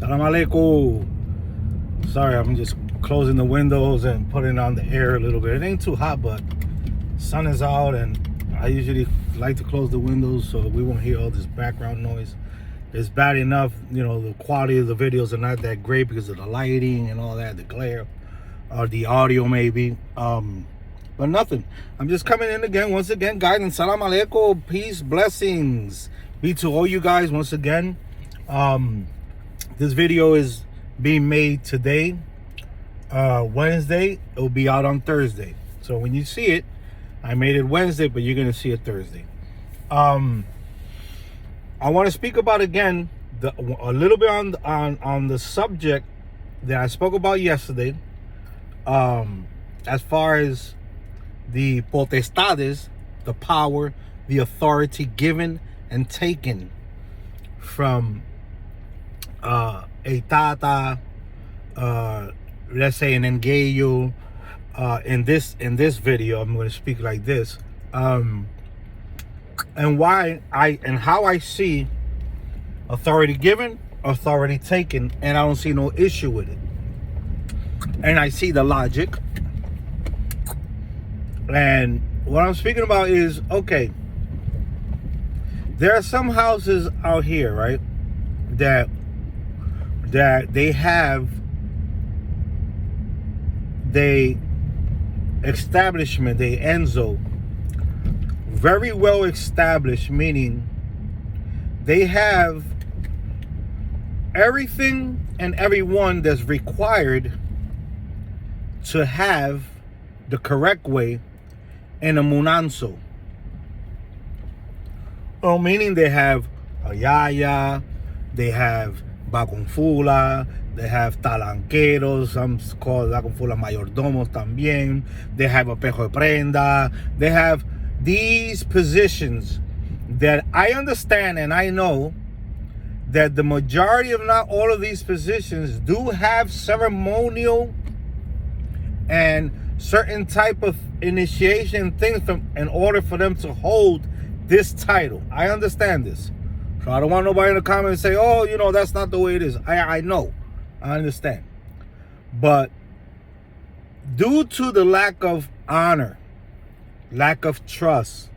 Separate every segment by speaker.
Speaker 1: Salam alaikum. Sorry, I'm just closing the windows and putting on the air a little bit. It ain't too hot, but sun is out, and I usually like to close the windows so we won't hear all this background noise. It's bad enough, you know, the quality of the videos are not that great because of the lighting and all that, the glare, or the audio maybe. But nothing. I'm just coming in again, once again, guys, and salam alaikum, peace, blessings be to all you guys once again. This video is being made today, Wednesday. It will be out on Thursday. So when you see it, I made it Wednesday, but you're gonna see it Thursday. I want to speak about again a little bit on the subject that I spoke about yesterday. As far as the potestades, the power, the authority given and taken from a tata, let's say an engayo. In this video, I'm going to speak like this, and how I see authority given, authority taken, and I don't see no issue with it. And I see the logic. And what I'm speaking about is, okay, there are some houses out here, right, that they have establishment, they Enzo, very well established, meaning they have everything and everyone that's required to have the correct way in a munanso. Oh, meaning they have a yaya, they have baconfula, they have talanqueros, some called baconfula mayordomos también, they have a pejo de prenda, they have these positions that I understand, and I know that the majority, if not all of these positions, do have ceremonial and certain type of initiation things in order for them to hold this title. I understand this. So I don't want nobody in the comments to say, oh, you know, that's not the way it is. I know. I understand. But due to the lack of honor, lack of trust,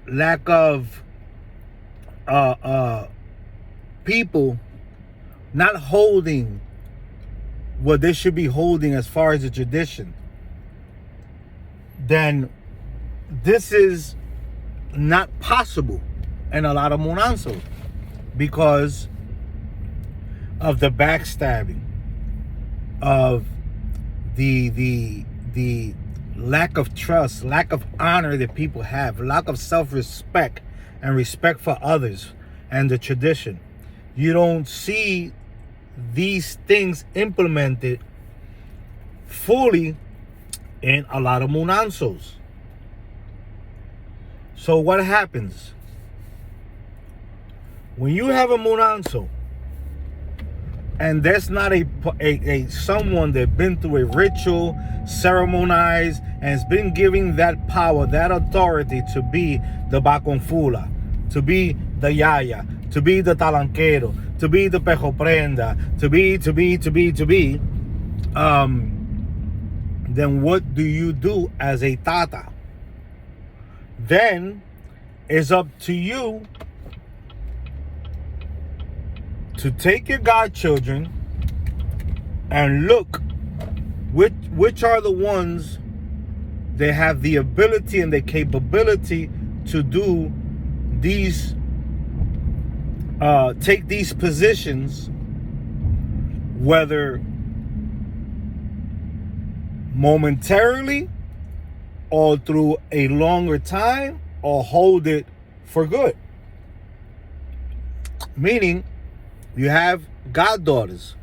Speaker 1: lack of people not holding what they should be holding as far as the tradition, then this is not possible in a lot of munansos because of the backstabbing, of the lack of trust, lack of honor that people have, lack of self-respect and respect for others and the tradition. You don't see these things implemented fully in a lot of munansos. So what happens when you have a munanso and there's not a someone that been through a ritual, ceremonized, and has been giving that power, that authority to be the baconfula, to be the yaya, to be the talanquero, to be the pejo prenda, to be, then what do you do as a tata? Then it's up to you to take your godchildren and look which are the ones that have the ability and the capability to do these, take these positions, whether momentarily or through a longer time, or hold it for good. Meaning, you have goddaughters,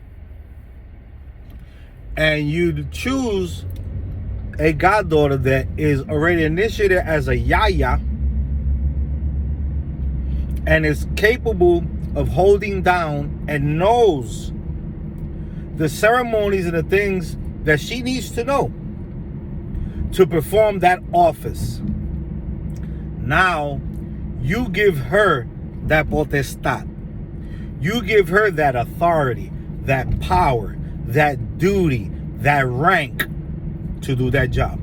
Speaker 1: and you choose a goddaughter that is already initiated as a yaya and is capable of holding down and knows the ceremonies and the things that she needs to know to perform that office. Now, you give her that potestad. You give her that authority, that power, that duty, that rank to do that job.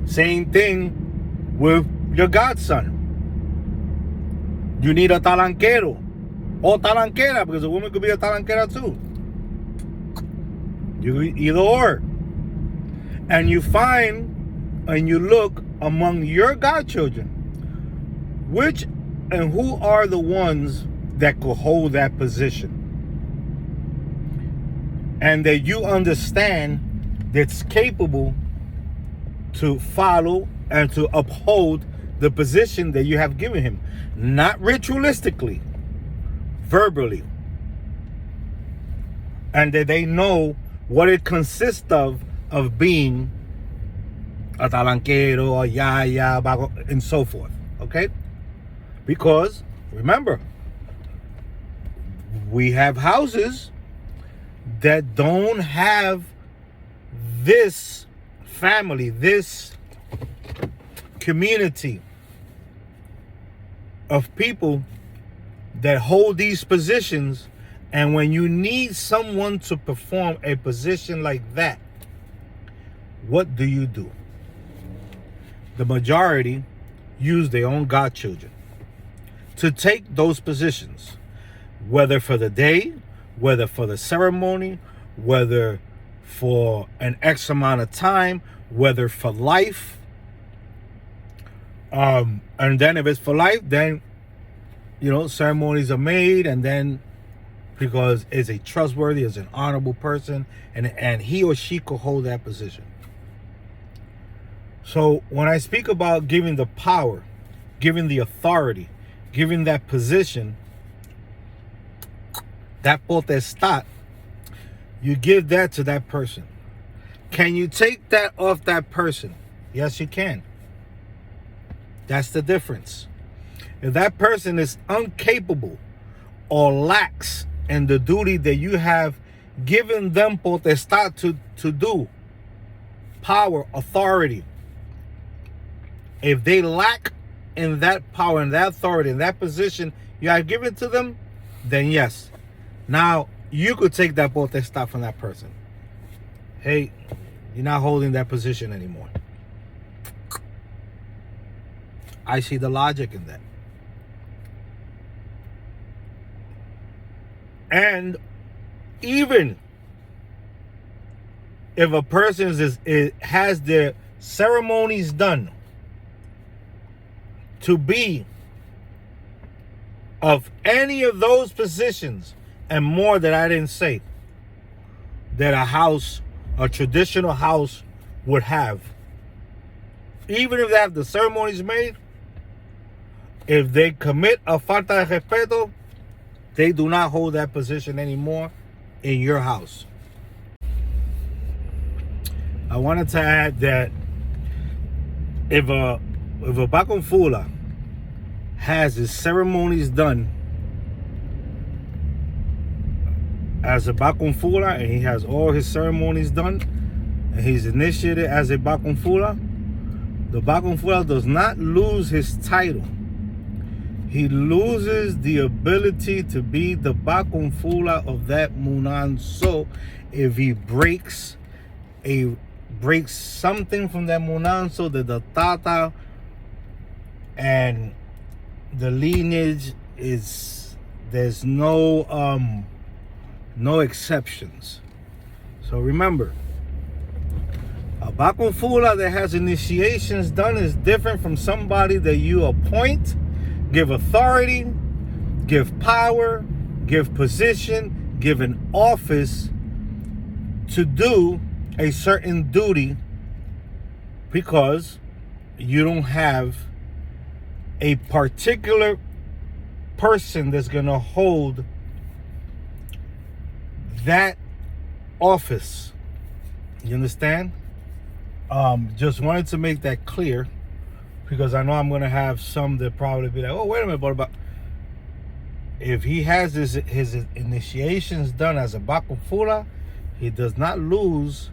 Speaker 1: Same thing with your godson. You need a talanquero or talanquera, because a woman could be a talanquera too. You either or. And you find and you look among your godchildren, which and who are the ones that could hold that position, and that you understand that's capable to follow and to uphold the position that you have given him, not ritualistically, verbally, and that they know what it consists of being a talanquero, a yaya, and so forth. Okay? Because remember, we have houses that don't have this family, this community of people that hold these positions. And when you need someone to perform a position like that, what do? The majority use their own godchildren to take those positions, whether for the day, whether for the ceremony, whether for an X amount of time, whether for life. And then if it's for life, then, ceremonies are made, and then because it's a trustworthy, it's an honorable person, and he or she could hold that position. So when I speak about giving the power, giving the authority, giving that position, that potestad, you give that to that person. Can you take that off that person? Yes, you can. That's the difference. If that person is incapable or lacks in the duty that you have given them potestad to do, power, authority, if they lack in that power and that authority and that position you have given to them, then yes, now you could take that potestad from that person. Hey, you're not holding that position anymore. I see the logic in that. And even if a person has their ceremonies done to be of any of those positions and more that I didn't say, that a traditional house would have, even if they have the ceremonies made, if they commit a falta de respeto, they do not hold that position anymore in your house. I wanted to add that if a Bakonfula has his ceremonies done as a Bakonfula, and he has all his ceremonies done, and he's initiated as a Bakonfula, the Bakonfula does not lose his title. He loses the ability to be the Bakonfula of that Munanso if he breaks something from that Munanso, that the Tata and the lineage is, there's no exceptions. So remember, a Bakonfula that has initiations done is different from somebody that you appoint, give authority, give power, give position, give an office to do a certain duty, because you don't have a particular person that's going to hold that office. You understand? Just wanted to make that clear, because I know I'm going to have some that probably be like, oh, wait a minute, but if he has his initiations done as a Bakonfula, he does not lose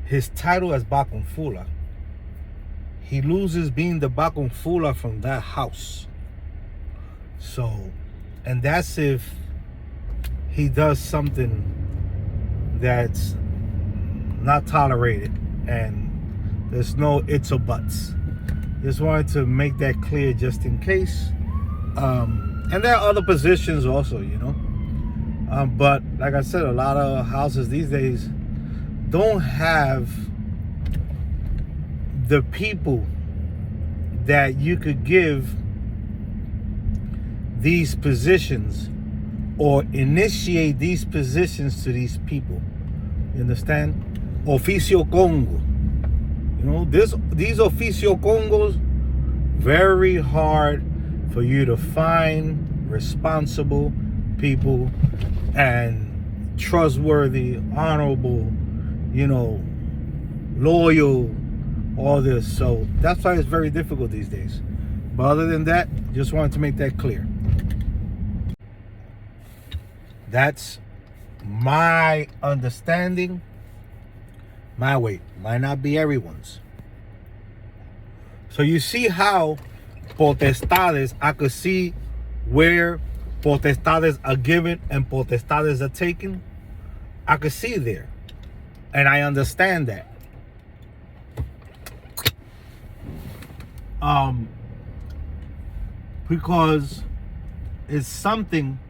Speaker 1: his title as Bakonfula. He loses being the Bakonfula from that house. So And that's if he does something that's not tolerated, and there's no ifs or buts. Just wanted to make that clear just in case. And there are other positions also, you know. But like I said, a lot of houses these days don't have the people that you could give these positions or initiate these positions to these people. You understand? Oficio Congo. You know, these Oficio Congos, very hard for you to find responsible people and trustworthy, honorable, you know, loyal, all this. So that's why it's very difficult these days. But other than that, just wanted to make that clear. That's my understanding, my way. Might not be everyone's. So you see how potestades, I could see where potestades are given and potestades are taken. I could see there. And I understand that. Because it's something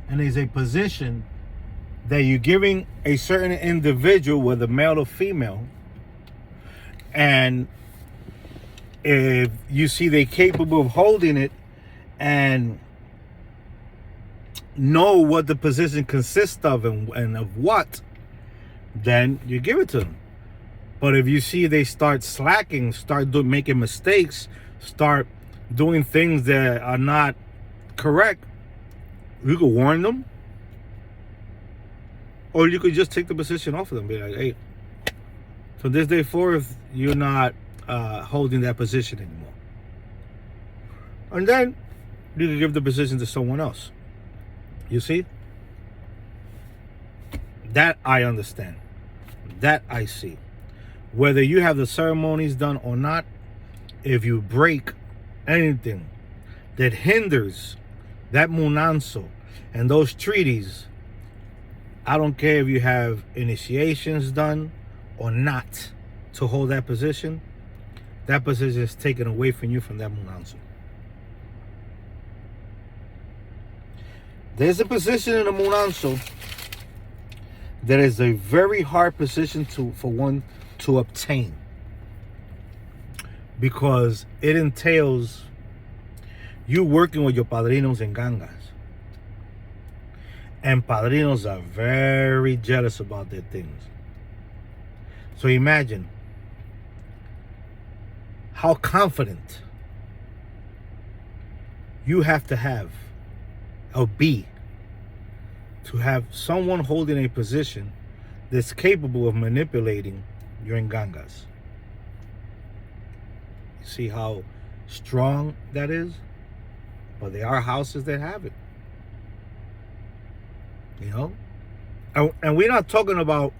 Speaker 1: and is a position that you're giving a certain individual, whether male or female, and if you see they're capable of holding it and know what the position consists of and of what, then you give it to them. But if you see they start slacking, making mistakes, start doing things that are not correct, you could warn them, or you could just take the position off of them. Be like, hey, from this day forth, you're not holding that position anymore. And then you can give the position to someone else. You see? That I understand. That I see. Whether you have the ceremonies done or not, if you break anything that hinders that munanso and those treaties, I don't care if you have initiations done or not to hold that position is taken away from you from that munanso. There's a position in the munanso that is a very hard position for one to obtain, because it entails you working with your padrinos and gangas. And padrinos are very jealous about their things. So imagine how confident you have to have or be to have someone holding a position that's capable of manipulating your ngangas. You see how strong that is? But there are houses that have it. You know? And we're not talking about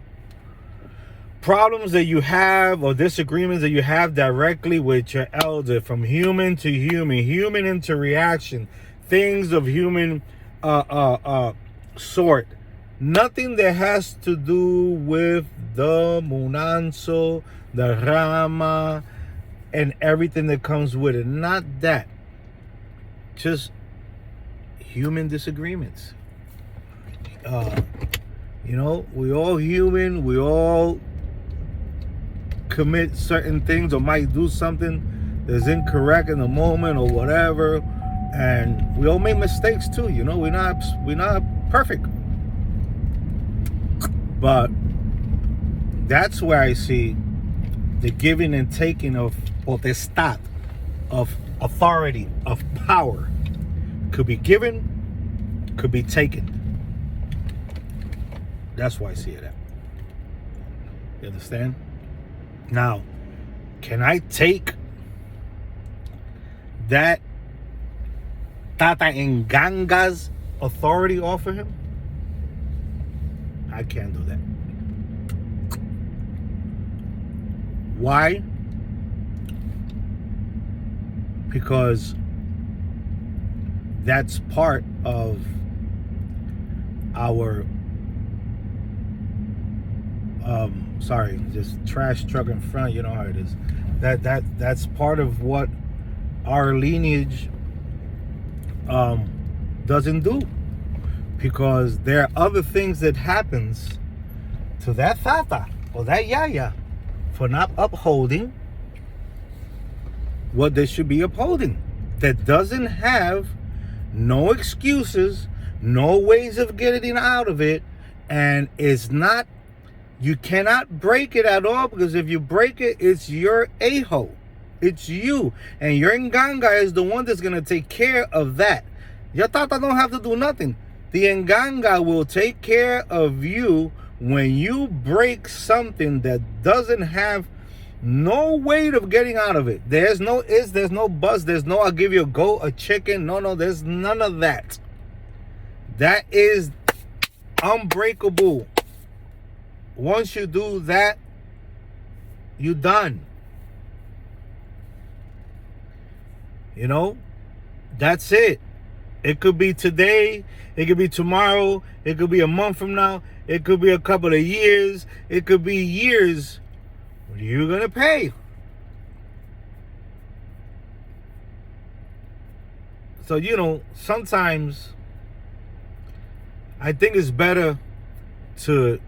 Speaker 1: problems that you have or disagreements that you have directly with your elder, from human to human interaction, things of human sort. Nothing that has to do with the munanso, the rama, and everything that comes with it. Not that. Just human disagreements. You know, we all human. We all commit certain things or might do something that's incorrect in the moment or whatever. And we all make mistakes too. You know, we're not perfect. But that's where I see the giving and taking of potestad, of authority, of power. Could be given, could be taken. That's why I see it at. You understand? Now, can I take that Tata Nganga's authority off of him? I can't do that. Why? Because that's part of our sorry, just trash truck in front, you know how it is. That's part of what our lineage doesn't do, because there are other things that happens to that tata or that yaya for not upholding what they should be upholding, that doesn't have no excuses, no ways of getting out of it, and is not, you cannot break it at all, because if you break it, it's your a-hole. It's you. And your Nganga is the one that's going to take care of that. Your tata don't have to do nothing. The Nganga will take care of you when you break something that doesn't have no way of getting out of it. There's no is, there's no buzz, there's no I'll give you a goat, a chicken. No, there's none of that. That is unbreakable. Once you do that, you're done. You know, that's it. It could be today, it could be tomorrow, it could be a month from now, it could be a couple of years, it could be years. What are you gonna pay? So, you know, sometimes I think it's better to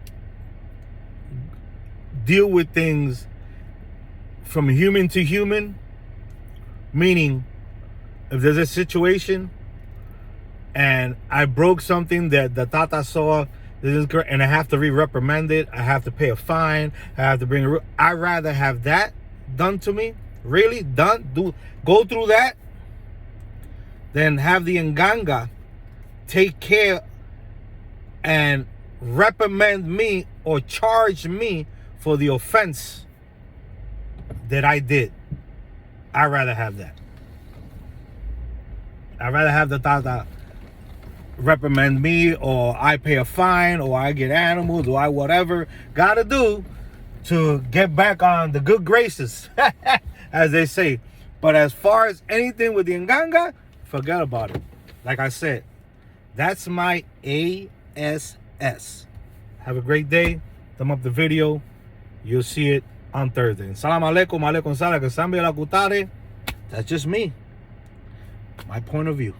Speaker 1: deal with things from human to human, meaning if there's a situation and I broke something that the tata saw, this is correct, and I have to reprimand it, I have to pay a fine, I have to bring a, I'd rather have that done to me, really done, go through that, than have the Nganga take care and reprimand me or charge me for the offense that I did. I'd rather have that. I'd rather have the tata reprimand me, or I pay a fine, or I get animals, or I whatever gotta do to get back on the good graces, as they say. But as far as anything with the Nganga, forget about it. Like I said, that's my ASS. Have a great day. Thumb up the video. You'll see it on Thursday. Salam alaikum, alaikum salam, kasambia la kutare. That's just me. My point of view.